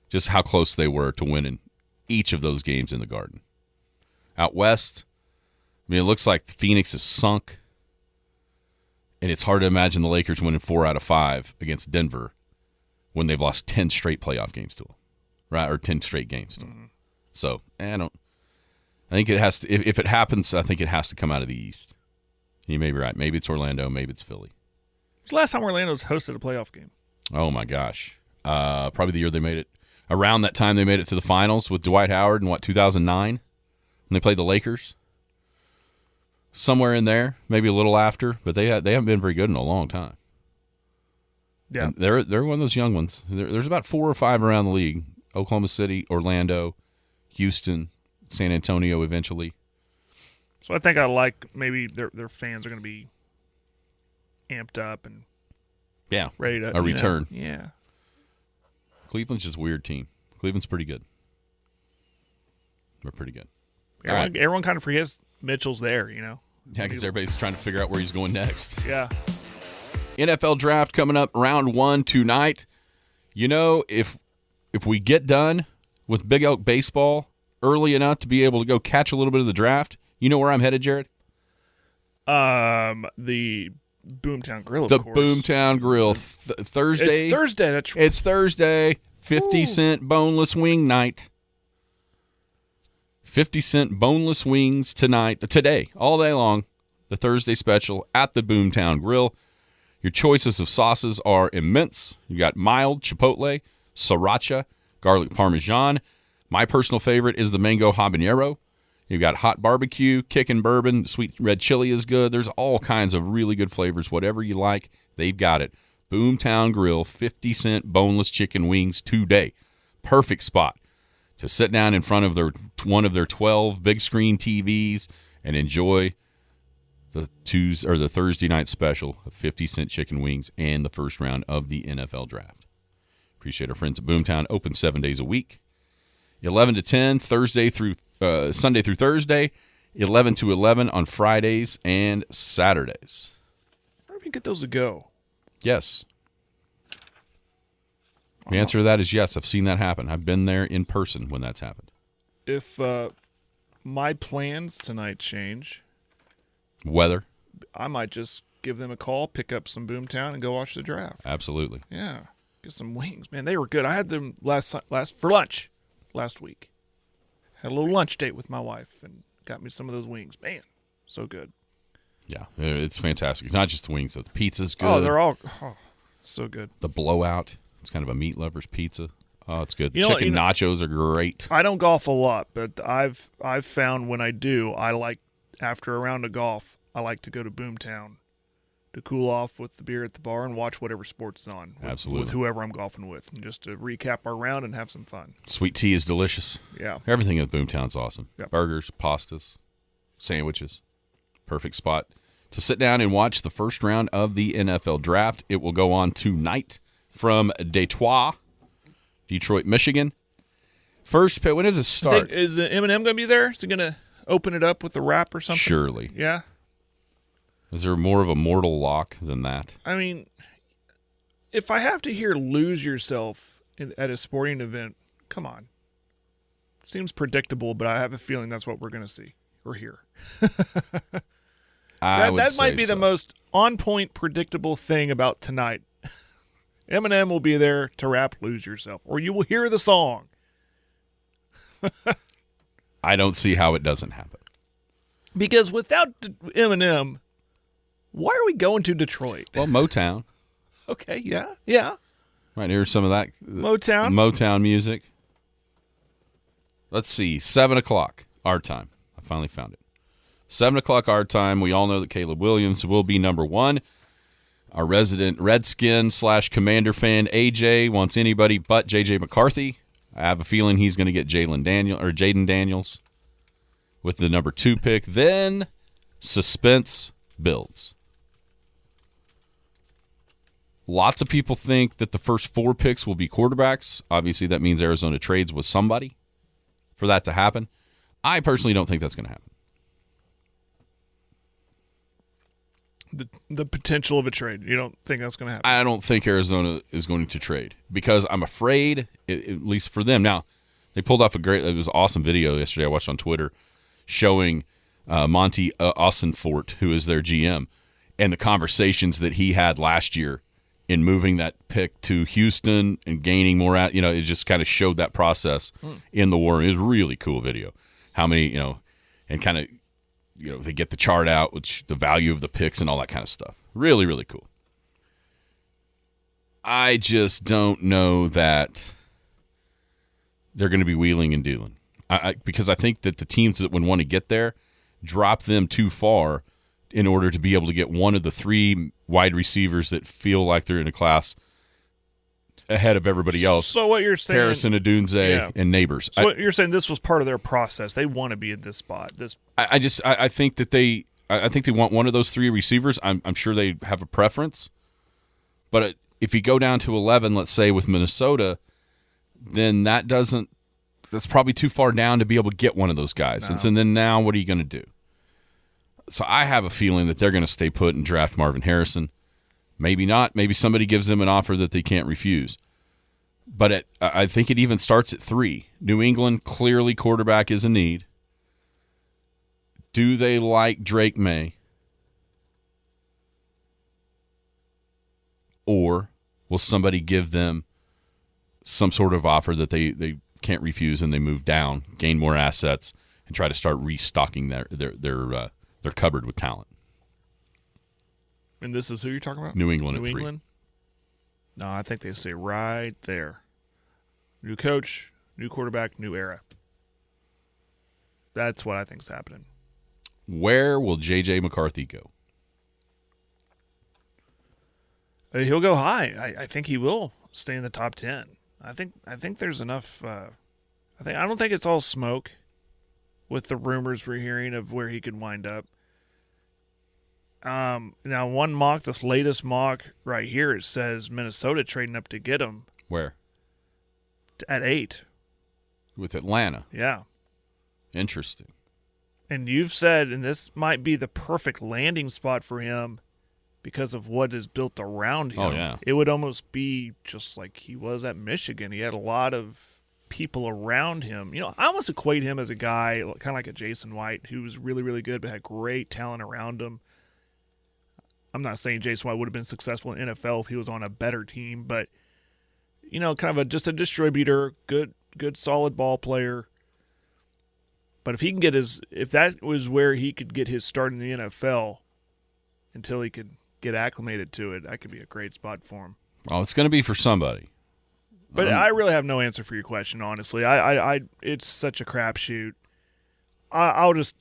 Just how close they were to winning each of those games in the Garden. Out west, I mean, it looks like Phoenix is sunk. And it's hard to imagine the Lakers winning 4 out of 5 against Denver when they've lost 10 straight playoff games to them, right? Or 10 straight games to them. Mm-hmm. So, I think it has to, if it happens, I think it has to come out of the East. You may be right. Maybe it's Orlando. Maybe it's Philly. It's the last time Orlando's hosted a playoff game. Oh, my gosh. Probably the year they made it. Around that time they made it to the finals with Dwight Howard in, 2009? When they played the Lakers? Somewhere in there, maybe a little after, but they haven't been very good in a long time. Yeah, and they're one of those young ones. There's about 4 or 5 around the league: Oklahoma City, Orlando, Houston, San Antonio. Eventually, so I think I like maybe their fans are going to be amped up and ready to a return. Yeah, Cleveland's just a weird team. Cleveland's pretty good. They're pretty good. Everyone kind of forgets Mitchell's there, Yeah, because everybody's trying to figure out where he's going next. Yeah. NFL draft coming up, round 1 tonight. If we get done with Big Elk baseball early enough to be able to go catch a little bit of the draft, you know where I'm headed, Jared? The Boomtown Grill, of course. The Boomtown Grill. Thursday. It's Thursday. That's right. It's Thursday. 50-cent boneless wing night. 50-cent boneless wings today, all day long. The Thursday special at the Boomtown Grill. Your choices of sauces are immense. You got mild chipotle, sriracha, garlic parmesan. My personal favorite is the mango habanero. You've got hot barbecue, kickin' bourbon, sweet red chili is good. There's all kinds of really good flavors. Whatever you like, they've got it. Boomtown Grill, 50-cent boneless chicken wings today. Perfect spot to sit down in front of one of their 12 big screen TVs and enjoy the Thursday night special of 50-cent chicken wings and the first round of the NFL draft. Appreciate our friends at Boomtown. Open 7 days a week. 11 to 10, Sunday through Thursday. 11 to 11 on Fridays and Saturdays. Where do we get those to go? Yes. The answer to that is yes. I've seen that happen. I've been there in person when that's happened. If my plans tonight change, weather, I might just give them a call, pick up some Boomtown, and go watch the draft. Absolutely. Yeah. Get some wings. Man, they were good. I had them for lunch last week. Had a little lunch date with my wife and got me some of those wings. Man, so good. Yeah, it's fantastic. Not just the wings, though. The pizza's good. Oh, they're all so good. The blowout. It's kind of a meat lover's pizza. Oh, it's good. Chicken nachos are great. I don't golf a lot, but I've found when I do, I like, after a round of golf, I like to go to Boomtown to cool off with the beer at the bar and watch whatever sport's on. Absolutely. With whoever I'm golfing with, and just to recap our round and have some fun. Sweet tea is delicious. Yeah. Everything at Boomtown's awesome. Yep. Burgers, pastas, sandwiches. Perfect spot to sit down and watch the first round of the NFL draft. It will go on tonight from Detroit, Michigan. First pick. When does it start? Is Eminem going to be there? Is he going to open it up with a rap or something? Surely. Yeah. Is there more of a mortal lock than that? I mean, if I have to hear "Lose Yourself" at a sporting event, come on. Seems predictable, but I have a feeling that's what we're going to see or hear. That might be the most on-point predictable thing about tonight. Eminem will be there to rap "Lose Yourself," or you will hear the song. I don't see how it doesn't happen. Because without Eminem, why are we going to Detroit? Well, Motown. Okay, yeah. Right, here's some of that. Motown music. Let's see, 7 o'clock our time. I finally found it. 7 o'clock our time. We all know that Caleb Williams will be number one. Our resident Redskin / Commander fan, AJ, wants anybody but J.J. McCarthy. I have a feeling he's going to get Jaden Daniels with the number 2 pick. Then suspense builds. Lots of people think that the first 4 picks will be quarterbacks. Obviously, that means Arizona trades with somebody for that to happen. I personally don't think that's going to happen. The potential of a trade. You don't think that's going to happen? I don't think Arizona is going to trade because I'm afraid, at least for them. Now, they pulled off it was an awesome video yesterday I watched on Twitter showing Monty Ossenfort, who is their GM, and the conversations that he had last year in moving that pick to Houston and gaining more out. It just kind of showed that process in the war. It was a really cool video. How many, and kind of, they get the chart out, which the value of the picks and all that kind of stuff. Really, really cool. I just don't know that they're going to be wheeling and dealing. Because I think that the teams that would want to get there drop them too far in order to be able to get one of the 3 wide receivers that feel like they're in a class ahead of everybody else. So what you're saying, Harrison, Adunze, and Neighbors. So what you're saying, this was part of their process. They want to be at this spot. I think that they want one of those 3 receivers. I'm sure they have a preference, but if you go down to 11, let's say with Minnesota, then that's probably too far down to be able to get one of those guys. No. And then now what are you going to do? So I have a feeling that they're going to stay put and draft Marvin Harrison. Maybe not. Maybe somebody gives them an offer that they can't refuse. But I think it even starts at 3. New England, clearly quarterback is a need. Do they like Drake May? Or will somebody give them some sort of offer that they can't refuse and they move down, gain more assets, and try to start restocking their cupboard with talent? And this is who you're talking about? New England at 3. England? No, I think they say right there. New coach, new quarterback, new era. That's what I think's happening. Where will J.J. McCarthy go? He'll go high. I think he will stay in the top 10. I think there's enough. I don't think it's all smoke with the rumors we're hearing of where he could wind up. Now, one mock, this latest mock right here, it says Minnesota trading up to get him. Where? At 8. With Atlanta. Yeah. Interesting. And you've said, and this might be the perfect landing spot for him because of what is built around him. Oh, yeah. It would almost be just like he was at Michigan. He had a lot of people around him. I almost equate him as a guy kind of like a Jason White, who was really, really good but had great talent around him. I'm not saying Jason White would have been successful in NFL if he was on a better team, but kind of just a distributor, good solid ball player. But if he can if that was where he could get his start in the NFL until he could get acclimated to it, that could be a great spot for him. Oh, it's going to be for somebody. But I really have no answer for your question, honestly. I it's such a crapshoot. I'll just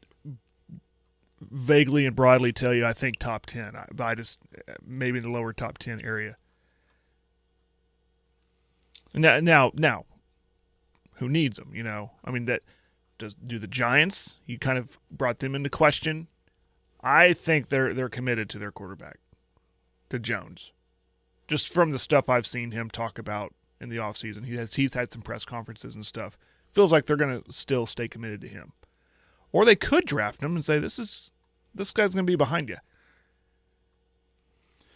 vaguely and broadly tell you I think top 10. I just maybe in the lower top 10 area. Now, who needs them? I mean, do the Giants? You kind of brought them into question. I think they're committed to their quarterback, to Jones, just from the stuff I've seen him talk about in the offseason. He's had some press conferences and stuff. Feels like they're going to still stay committed to him. Or they could draft him and say, this guy's going to be behind you.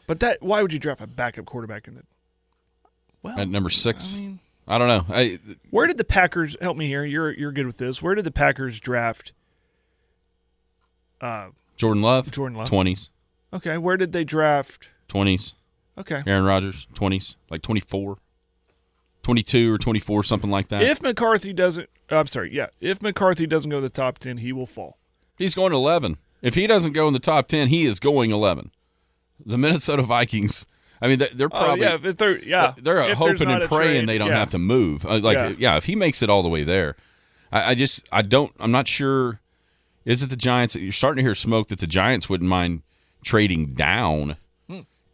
But why would you draft a backup quarterback at number 6? I don't know. Where did the Packers, help me here, you're good with this. Where did the Packers draft Jordan Love? 20s. Okay, where did they draft? 20s. Okay. Aaron Rodgers, 20s, like 24. 22 or 24, something like that. If McCarthy doesn't go to the top 10, he will fall. He's going 11. If he doesn't go in the top 10, he is going 11. The Minnesota Vikings, I mean, they're probably they're hoping and praying they don't have to move. If he makes it all the way there, I'm not sure. Is it the Giants? You're starting to hear smoke that the Giants wouldn't mind trading down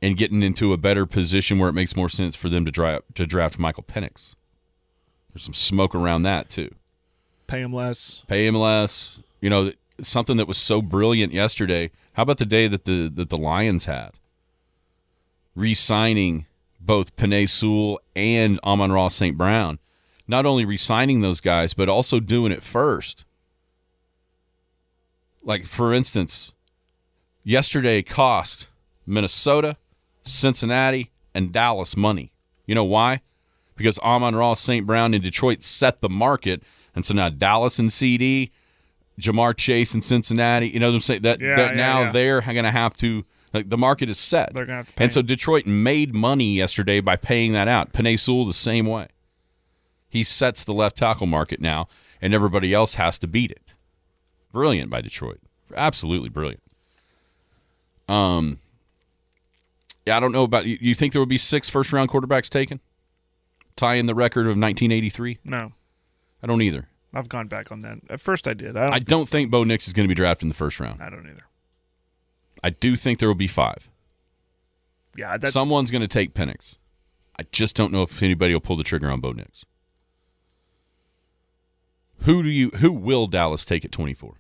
and getting into a better position where it makes more sense for them to draft Michael Penix. There's some smoke around that too. Pay him less. Something that was so brilliant yesterday. How about the day that the Lions had? Re-signing both Penei Sewell and Amon-Ra St. Brown. Not only re-signing those guys, but also doing it first. Like, for instance, yesterday cost Minnesota, Cincinnati, and Dallas money. You know why? Because Amon-Ra St. Brown in Detroit set the market, and so now Dallas and CD, Jamar Chase in Cincinnati, you know what I'm saying? They're going to have to, the market is set. They're going to have to pay. And so Detroit made money yesterday by paying that out. Penei Sewell the same way. He sets the left tackle market now, and everybody else has to beat it. Brilliant by Detroit. Absolutely brilliant. I don't know about you. You think there will be 6 first-round quarterbacks taken? Tying the record of 1983? No. I don't either. I've gone back on that. At first I did. I don't think Bo Nix is going to be drafted in the first round. I don't either. I do think there will be 5. Yeah, someone's going to take Penix. I just don't know if anybody will pull the trigger on Bo Nix. Who will Dallas take at 24?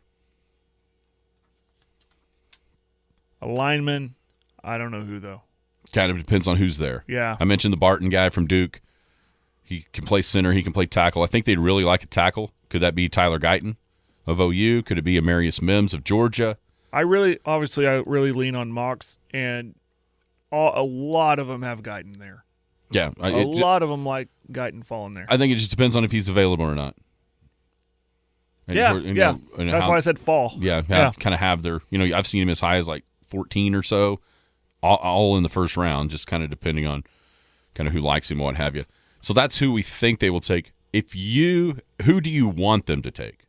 A lineman. I don't know who, though. Kind of depends on who's there. Yeah. I mentioned the Barton guy from Duke. He can play center. He can play tackle. I think they'd really like a tackle. Could that be Tyler Guyton of OU? Could it be Amarius Mims of Georgia? I really lean on Mox, and a lot of them have Guyton there. Yeah. A lot of them like Guyton falling there. I think it just depends on if he's available or not. And That's why I said fall. Yeah, kind of have their, I've seen him as high as like 14 or so, all in the first round, just kind of depending on kind of who likes him, what have you. So that's who we think they will take. Who do you want them to take?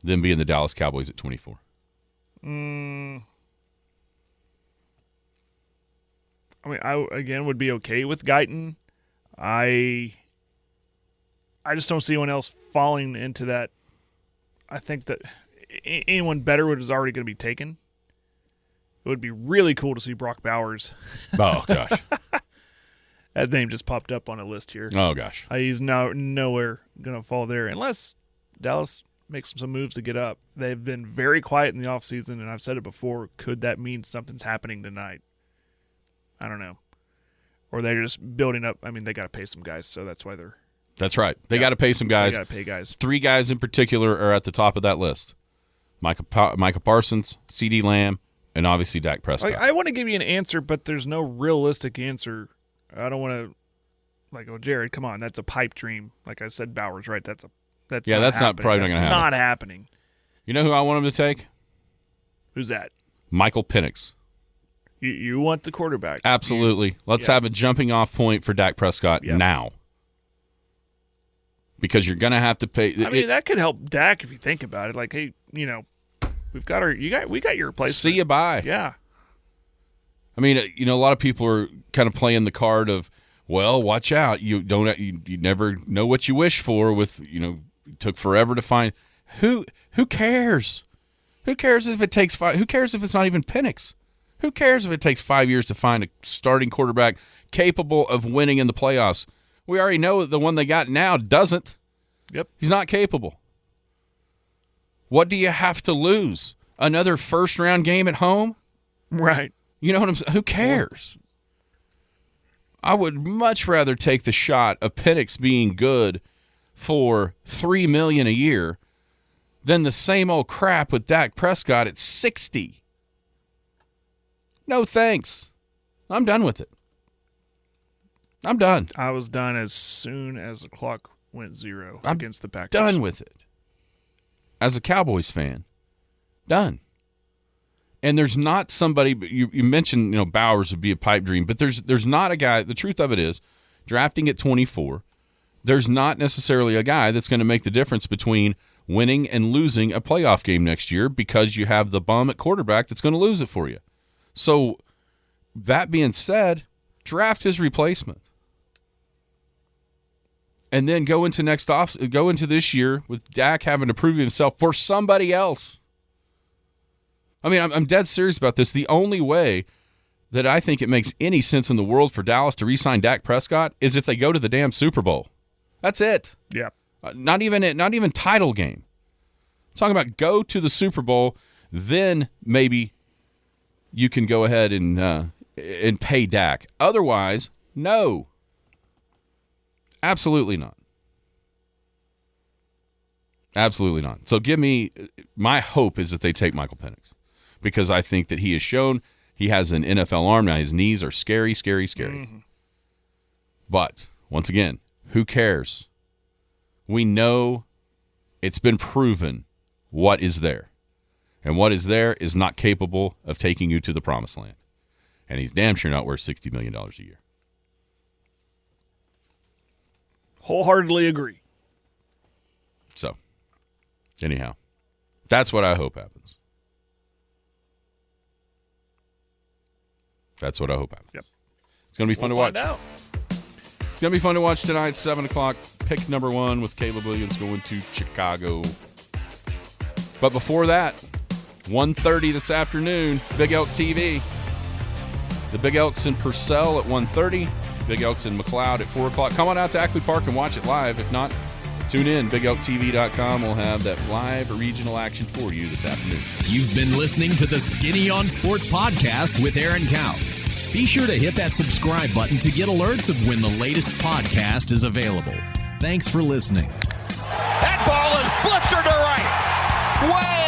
Them being the Dallas Cowboys at 24. I mean, I again would be okay with Guyton. I just don't see anyone else falling into that. I think that anyone better is already going to be taken. It would be really cool to see Brock Bowers. Oh, gosh. That name just popped up on a list here. Oh, gosh. He's nowhere going to fall there unless Dallas makes some moves to get up. They've been very quiet in the offseason, and I've said it before. Could that mean something's happening tonight? I don't know. Or they're just building up. I mean, they got to pay some guys, so that's why they're. That's right. They got to pay some guys. They got to pay guys. 3 guys in particular are at the top of that list. Micah Parsons, CeeDee Lamb, and obviously Dak Prescott. I want to give you an answer, but there's no realistic answer. I don't want to, Jared, come on, that's a pipe dream. Like I said, Bowers, right? That's probably not not going to happen. Not happening. You know who I want him to take? Who's that? Michael Penix. You want the quarterback? Absolutely. Let's have a jumping off point for Dak Prescott now. Because you're going to have to pay. That could help Dak if you think about it. Like, hey, we got your replacement. See you bye. Yeah. I mean, a lot of people are kind of playing the card of, well, watch out. You never know what you wish for. With it took forever to find. Who cares? Who cares if it takes 5? Who cares if it's not even Penix? Who cares if it takes 5 years to find a starting quarterback capable of winning in the playoffs? We already know the one they got now doesn't. Yep. He's not capable. What do you have to lose? Another first-round game at home? Right. You know what I'm saying? Who cares? I would much rather take the shot of Penix being good for $3 million a year than the same old crap with Dak Prescott at 60. No thanks. I'm done with it. I'm done. I was done as soon as the clock went 0 against the Packers. Done with it. As a Cowboys fan, done. And there's not somebody. You mentioned Bowers would be a pipe dream, but there's not a guy. The truth of it is, drafting at 24, there's not necessarily a guy that's going to make the difference between winning and losing a playoff game next year, because you have the bum at quarterback that's going to lose it for you. So, that being said, draft his replacement, and then go into this year with Dak having to prove himself for somebody else. I mean, I'm dead serious about this. The only way that I think it makes any sense in the world for Dallas to re-sign Dak Prescott is if they go to the damn Super Bowl. That's it. Yeah. Not even title game. I'm talking about go to the Super Bowl, then maybe you can go ahead and pay Dak. Otherwise, no. Absolutely not. Absolutely not. So my hope is that they take Michael Penix, because I think that he has shown he has an NFL arm. Now his knees are scary, scary, scary. Mm-hmm. But, once again, who cares? We know it's been proven what is there. And what is there is not capable of taking you to the promised land. And he's damn sure not worth $60 million a year. Wholeheartedly agree. So, anyhow, that's what I hope happens. That's what I hope happens. Yep. It's going to be fun to watch. It's going to be fun to watch tonight, 7 o'clock. Pick number 1 with Caleb Williams going to Chicago. But before that, 1:30 this afternoon, Big Elk TV. The Big Elk's in Purcell at 1:30. Big Elk's in McLeod at 4 o'clock. Come on out to Ackley Park and watch it live. If not, tune in. BigElkTV.com will have that live regional action for you this afternoon. You've been listening to the Skinny on Sports podcast with Aaron Cow. Be sure to hit that subscribe button to get alerts of when the latest podcast is available. Thanks for listening. That ball is blistered to right. Way